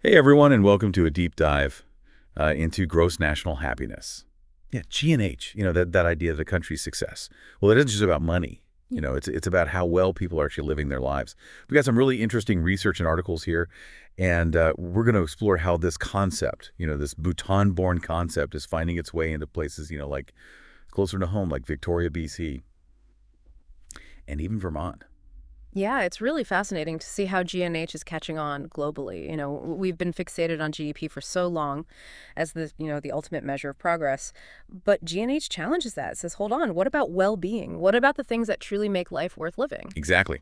Hey everyone, and welcome to a deep dive into gross national happiness. Yeah, GNH, that idea of the country's success. Well, it isn't just about money. It's about how well people are actually living their lives. We got some really interesting research and articles here, and we're going to explore how this concept, this Bhutan-born concept is finding its way into places, like closer to home, like Victoria, BC, and even Vermont. Yeah, it's really fascinating to see how GNH is catching on globally. We've been fixated on GDP for so long as the ultimate measure of progress. But GNH challenges that. It says, hold on, what about well-being? What about the things that truly make life worth living? Exactly.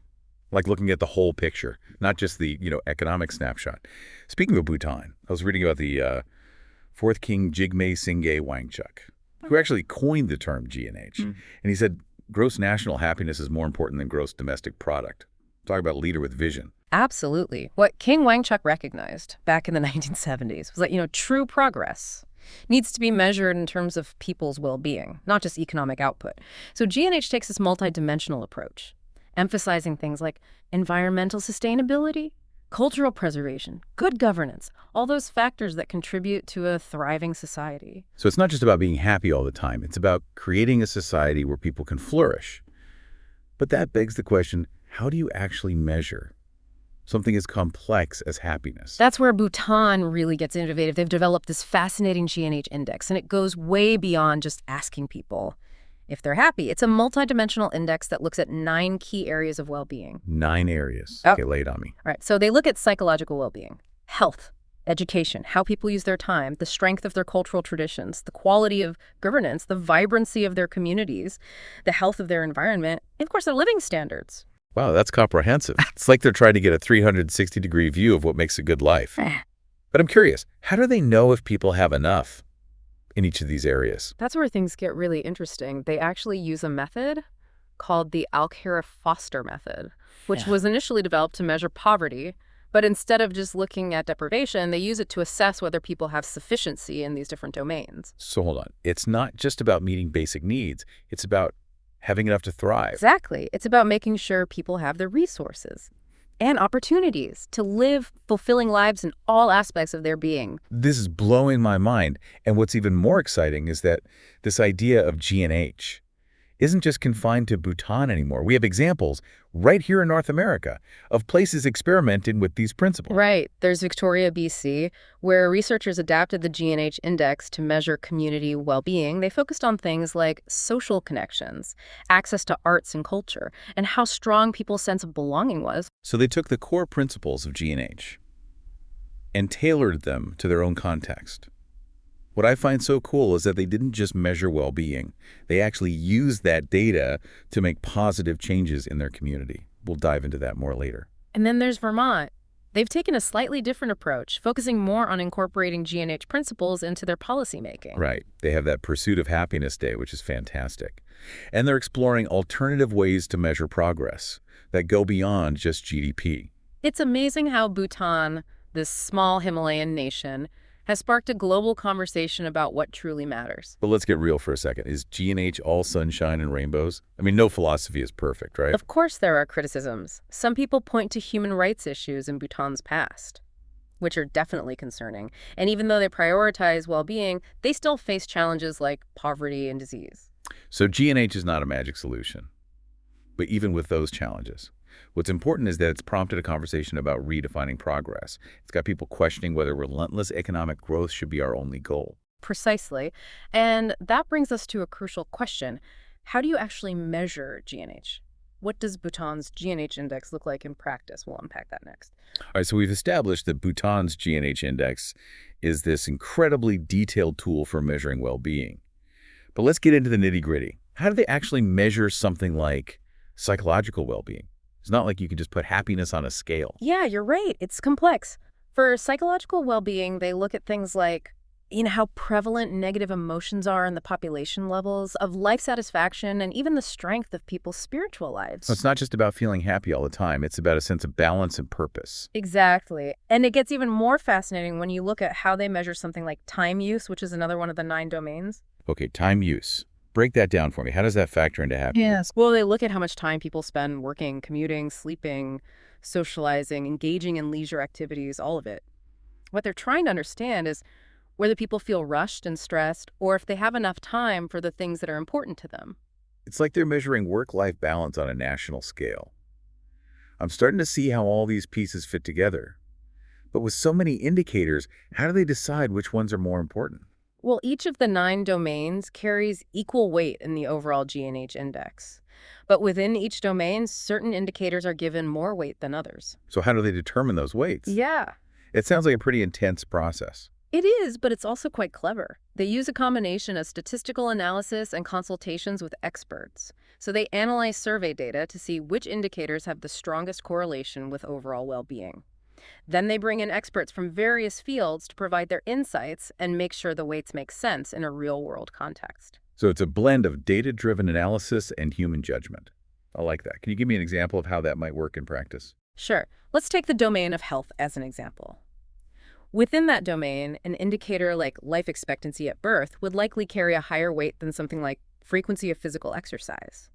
Like looking at the whole picture, not just the, economic snapshot. Speaking of Bhutan, I was reading about the fourth king Jigme Singye Wangchuck, who actually coined the term GNH. Mm. And he said, gross national happiness is more important than gross domestic product. Talk about a leader with vision. Absolutely. What King Wangchuck recognized back in the 1970s was that, true progress needs to be measured in terms of people's well-being, not just economic output. So GNH takes this multidimensional approach, emphasizing things like environmental sustainability, cultural preservation, good governance, all those factors that contribute to a thriving society. So it's not just about being happy all the time. It's about creating a society where people can flourish. But that begs the question, how do you actually measure something as complex as happiness? That's where Bhutan really gets innovative. They've developed this fascinating GNH index, and it goes way beyond just asking people if they're happy. It's a multidimensional index that looks at 9 key areas of well-being. 9 areas. Oh. Okay, lay it on me. All right, so they look at psychological well-being, health, education, how people use their time, the strength of their cultural traditions, the quality of governance, the vibrancy of their communities, the health of their environment, and of course, their living standards. Wow, that's comprehensive. It's like they're trying to get a 360-degree view of what makes a good life. But I'm curious, how do they know if people have enough in each of these areas? That's where things get really interesting. They actually use a method called the Alkira-Foster method, which was initially developed to measure poverty. But instead of just looking at deprivation, they use it to assess whether people have sufficiency in these different domains. So hold on. It's not just about meeting basic needs. It's about having enough to thrive. Exactly. It's about making sure people have the resources and opportunities to live fulfilling lives in all aspects of their being. This is blowing my mind. And what's even more exciting is that this idea of GNH isn't just confined to Bhutan anymore. We have examples right here in North America of places experimenting with these principles. Right. There's Victoria, BC, where researchers adapted the GNH index to measure community well-being. They focused on things like social connections, access to arts and culture, and how strong people's sense of belonging was. So they took the core principles of GNH and tailored them to their own context. What I find so cool is that they didn't just measure well-being. They actually used that data to make positive changes in their community. We'll dive into that more later. And then there's Vermont. They've taken a slightly different approach, focusing more on incorporating GNH principles into their policymaking. Right. They have that Pursuit of Happiness Day, which is fantastic. And they're exploring alternative ways to measure progress that go beyond just GDP. It's amazing how Bhutan, this small Himalayan nation, has sparked a global conversation about what truly matters. But let's get real for a second. Is GNH all sunshine and rainbows? I mean, no philosophy is perfect, right? Of course there are criticisms. Some people point to human rights issues in Bhutan's past, which are definitely concerning. And even though they prioritize well-being, they still face challenges like poverty and disease. So GNH is not a magic solution. But even with those challenges, what's important is that it's prompted a conversation about redefining progress. It's got people questioning whether relentless economic growth should be our only goal. Precisely. And that brings us to a crucial question. How do you actually measure GNH? What does Bhutan's GNH index look like in practice? We'll unpack that next. All right, so we've established that Bhutan's GNH index is this incredibly detailed tool for measuring well-being. But let's get into the nitty-gritty. How do they actually measure something like psychological well-being? It's not like you can just put happiness on a scale. Yeah, you're right. It's complex. For psychological well-being, they look at things like, how prevalent negative emotions are in the population levels, of life satisfaction, and even the strength of people's spiritual lives. So it's not just about feeling happy all the time. It's about a sense of balance and purpose. Exactly. And it gets even more fascinating when you look at how they measure something like time use, which is another one of the 9 domains. Okay, time use. Break that down for me. How does that factor into happiness? Yes. Well, they look at how much time people spend working, commuting, sleeping, socializing, engaging in leisure activities, all of it. What they're trying to understand is whether people feel rushed and stressed or if they have enough time for the things that are important to them. It's like they're measuring work-life balance on a national scale. I'm starting to see how all these pieces fit together. But with so many indicators, how do they decide which ones are more important? Well, each of the 9 domains carries equal weight in the overall GNH index. But within each domain, certain indicators are given more weight than others. So how do they determine those weights? Yeah, It sounds like a pretty intense process. it is, but it's also quite clever. They use a combination of statistical analysis and consultations with experts. So they analyze survey data to see which indicators have the strongest correlation with overall well-being. Then they bring in experts from various fields to provide their insights and make sure the weights make sense in a real-world context. So it's a blend of data-driven analysis and human judgment. I like that. Can you give me an example of how that might work in practice? Sure, let's take the domain of health as an example. Within that domain, an indicator like life expectancy at birth would likely carry a higher weight than something like frequency of physical exercise.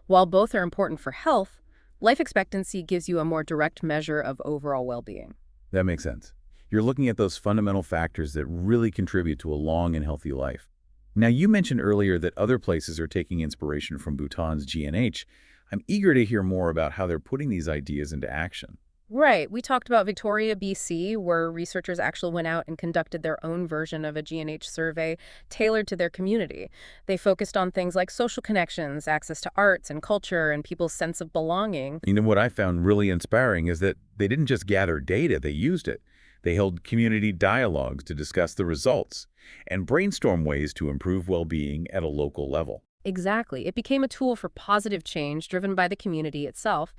While both are important for health, life expectancy gives you a more direct measure of overall well-being. That makes sense. You're looking at those fundamental factors that really contribute to a long and healthy life. Now, you mentioned earlier that other places are taking inspiration from Bhutan's GNH. I'm eager to hear more about how they're putting these ideas into action. Right. We talked about Victoria, BC, where researchers actually went out and conducted their own version of a GNH survey tailored to their community. They focused on things like social connections, access to arts and culture, and people's sense of belonging. You know, what I found really inspiring is that they didn't just gather data, they used it. They held community dialogues to discuss the results and brainstorm ways to improve well-being at a local level. Exactly. It became a tool for positive change driven by the community itself.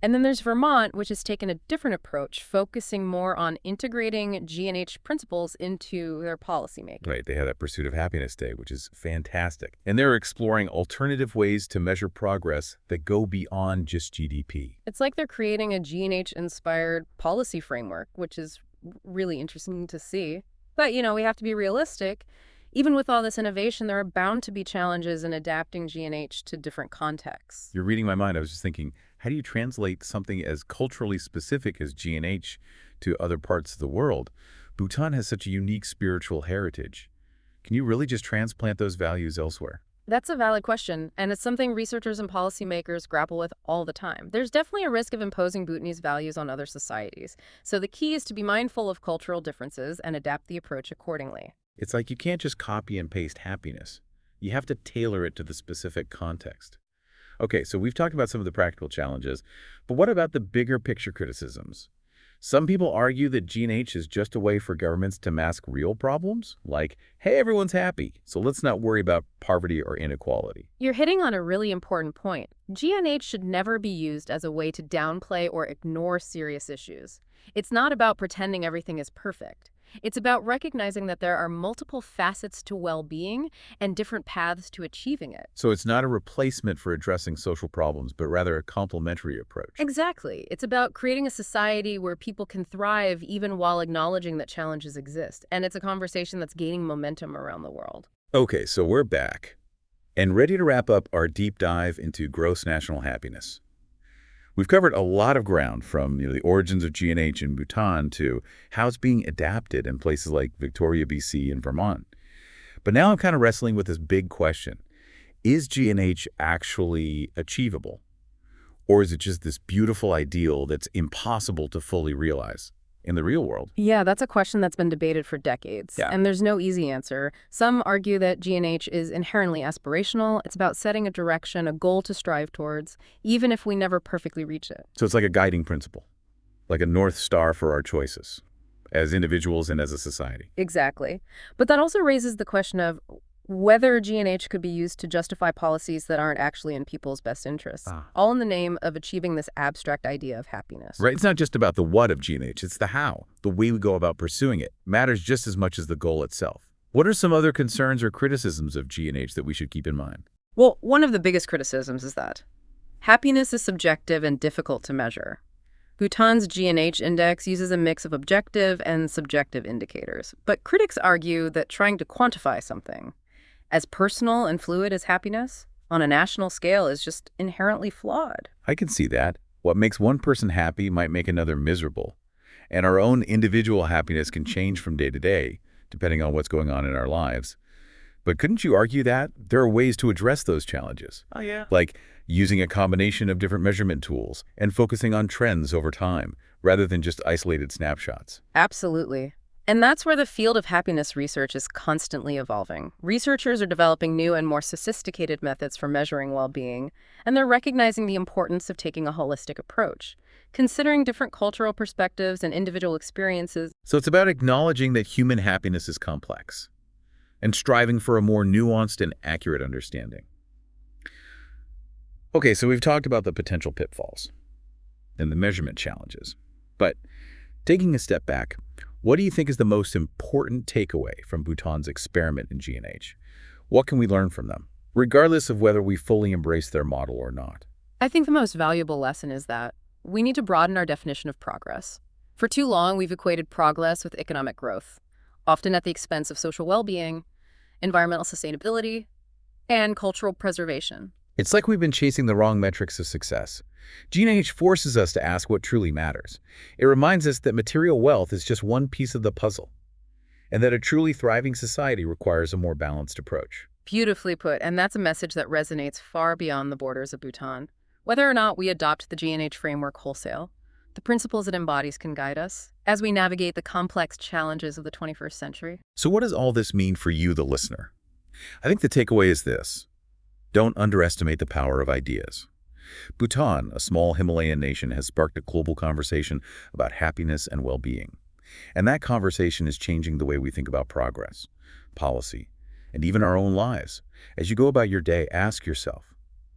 And then there's Vermont, which has taken a different approach, focusing more on integrating GNH principles into their policymaking. Right, they had that Pursuit of Happiness Day, which is fantastic. And they're exploring alternative ways to measure progress that go beyond just GDP. It's like they're creating a GNH-inspired policy framework, which is really interesting to see. But, we have to be realistic. Even with all this innovation, there are bound to be challenges in adapting GNH to different contexts. You're reading my mind. I was just thinking, how do you translate something as culturally specific as GNH to other parts of the world? Bhutan has such a unique spiritual heritage. Can you really just transplant those values elsewhere? That's a valid question, and it's something researchers and policymakers grapple with all the time. There's definitely a risk of imposing Bhutanese values on other societies, so the key is to be mindful of cultural differences and adapt the approach accordingly. It's like you can't just copy and paste happiness. You have to tailor it to the specific context. Okay, so we've talked about some of the practical challenges, but what about the bigger picture criticisms? Some people argue that GNH is just a way for governments to mask real problems, like, hey, everyone's happy, so let's not worry about poverty or inequality. You're hitting on a really important point. GNH should never be used as a way to downplay or ignore serious issues. It's not about pretending everything is perfect. It's about recognizing that there are multiple facets to well-being and different paths to achieving it. So it's not a replacement for addressing social problems, but rather a complementary approach. Exactly. It's about creating a society where people can thrive even while acknowledging that challenges exist. And it's a conversation that's gaining momentum around the world. Okay, so we're back and ready to wrap up our deep dive into gross national happiness. We've covered a lot of ground from the origins of GNH in Bhutan to how it's being adapted in places like Victoria, BC, and Vermont. But now I'm kind of wrestling with this big question. Is GNH actually achievable? Or is it just this beautiful ideal that's impossible to fully realize in the real world? Yeah, that's a question that's been debated for decades. Yeah. And there's no easy answer. Some argue that GNH is inherently aspirational. It's about setting a direction, a goal to strive towards, even if we never perfectly reach it. So it's like a guiding principle, like a North Star for our choices as individuals and as a society. Exactly. But that also raises the question of whether GNH could be used to justify policies that aren't actually in people's best interests, all in the name of achieving this abstract idea of happiness. Right? It's not just about the what of GNH, it's the how. The way we go about pursuing it matters just as much as the goal itself. What are some other concerns or criticisms of GNH that we should keep in mind? Well, one of the biggest criticisms is that happiness is subjective and difficult to measure. Bhutan's GNH index uses a mix of objective and subjective indicators, but critics argue that trying to quantify something as personal and fluid as happiness on a national scale is just inherently flawed. I can see that. What makes one person happy might make another miserable. And our own individual happiness can change from day to day, depending on what's going on in our lives. But couldn't you argue that there are ways to address those challenges? Oh, yeah. Like using a combination of different measurement tools and focusing on trends over time, rather than just isolated snapshots. Absolutely. And that's where the field of happiness research is constantly evolving. Researchers are developing new and more sophisticated methods for measuring well-being, and they're recognizing the importance of taking a holistic approach, considering different cultural perspectives and individual experiences. So it's about acknowledging that human happiness is complex and striving for a more nuanced and accurate understanding. Okay, so we've talked about the potential pitfalls and the measurement challenges. But taking a step back, what do you think is the most important takeaway from Bhutan's experiment in GNH? What can we learn from them, regardless of whether we fully embrace their model or not? I think the most valuable lesson is that we need to broaden our definition of progress. For too long, we've equated progress with economic growth, often at the expense of social well-being, environmental sustainability, and cultural preservation. It's like we've been chasing the wrong metrics of success. GNH forces us to ask what truly matters. It reminds us that material wealth is just one piece of the puzzle, and that a truly thriving society requires a more balanced approach. Beautifully put, and that's a message that resonates far beyond the borders of Bhutan. Whether or not we adopt the GNH framework wholesale, the principles it embodies can guide us as we navigate the complex challenges of the 21st century. So what does all this mean for you, the listener? I think the takeaway is this: don't underestimate the power of ideas. Bhutan, a small Himalayan nation, has sparked a global conversation about happiness and well-being. And that conversation is changing the way we think about progress, policy, and even our own lives. As you go about your day, ask yourself,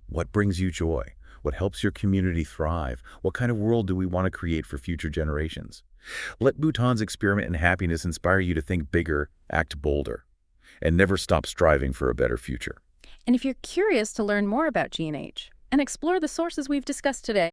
what brings you joy? What helps your community thrive? What kind of world do we want to create for future generations? Let Bhutan's experiment in happiness inspire you to think bigger, act bolder, and never stop striving for a better future. And if you're curious to learn more about GNH and explore the sources we've discussed today,